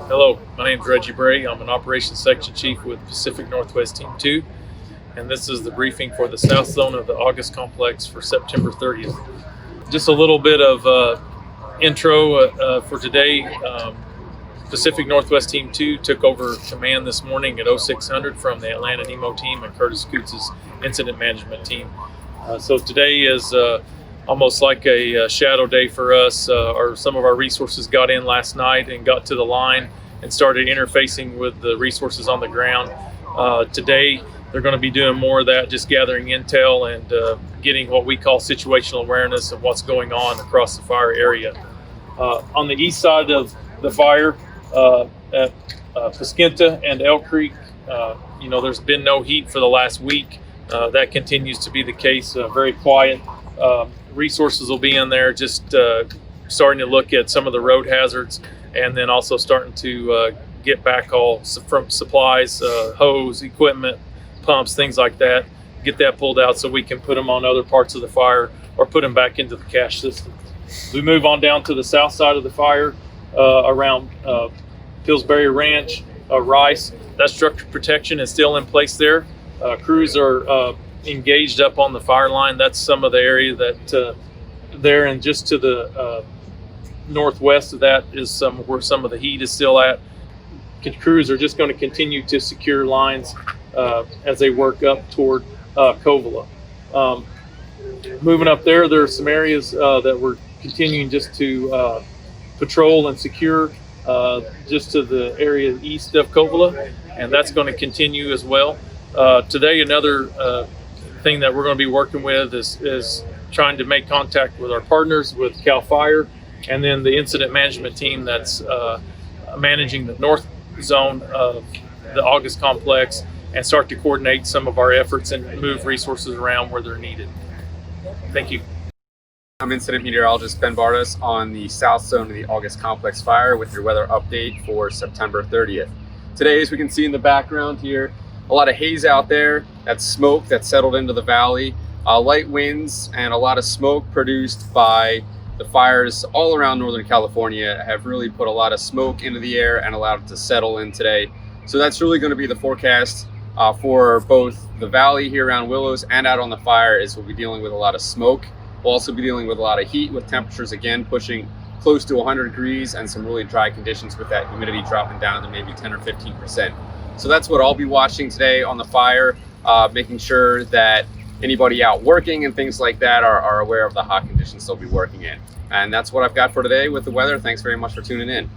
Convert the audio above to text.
Hello, my name is Reggie Bray. I'm an Operations Section Chief with Pacific Northwest Team 2, and this is the briefing for the South Zone of the August Complex for September 30th. Just a little bit of intro for today. Pacific Northwest Team 2 took over command this morning at 0600 from the Atlanta NEMO team and Curtis Coots' incident management team. So today is almost like a shadow day for us. Some of our resources got in last night and got to the line and started interfacing with the resources on the ground. Today, they're going to be doing more of that, just gathering intel and getting what we call situational awareness of what's going on across the fire area. On the east side of the fire at Pasquinta and Elk Creek, there's been no heat for the last week. That continues to be the case, very quiet. Resources will be in there just starting to look at some of the road hazards, and then also starting to get backhaul from supplies, hose, equipment, pumps, things like that, get that pulled out so we can put them on other parts of the fire or put them back into the cache system. We move on down to the south side of the fire around Pillsbury Ranch, Rice. That structure protection is still in place there. Crews are engaged up on the fire line. That's some of the area that there, and just to the northwest of that is where some of the heat is still at. Crews are just going to continue to secure lines as they work up toward Covala. Moving up there are some areas that we're continuing just to patrol and secure just to the area east of Covala, and that's going to continue as well. Today, another thing that we're going to be working with is trying to make contact with our partners with CAL FIRE, and then the incident management team that's managing the north zone of the August complex, and start to coordinate some of our efforts and move resources around where they're needed. Thank you. I'm Incident Meteorologist Ben Bardas on the south zone of the August complex fire with your weather update for September 30th. Today, as we can see in the background here, a lot of haze out there. That's smoke that settled into the valley. Light winds and a lot of smoke produced by the fires all around Northern California have really put a lot of smoke into the air and allowed it to settle in today. So that's really going to be the forecast for both the valley here around Willows and out on the fire. Is we'll be dealing with a lot of smoke. We'll also be dealing with a lot of heat, with temperatures again pushing close to 100 degrees and some really dry conditions with that humidity dropping down to maybe 10 or 15%. So that's what I'll be watching today on the fire, making sure that anybody out working and things like that are aware of the hot conditions they'll be working in. And that's what I've got for today with the weather. Thanks very much for tuning in.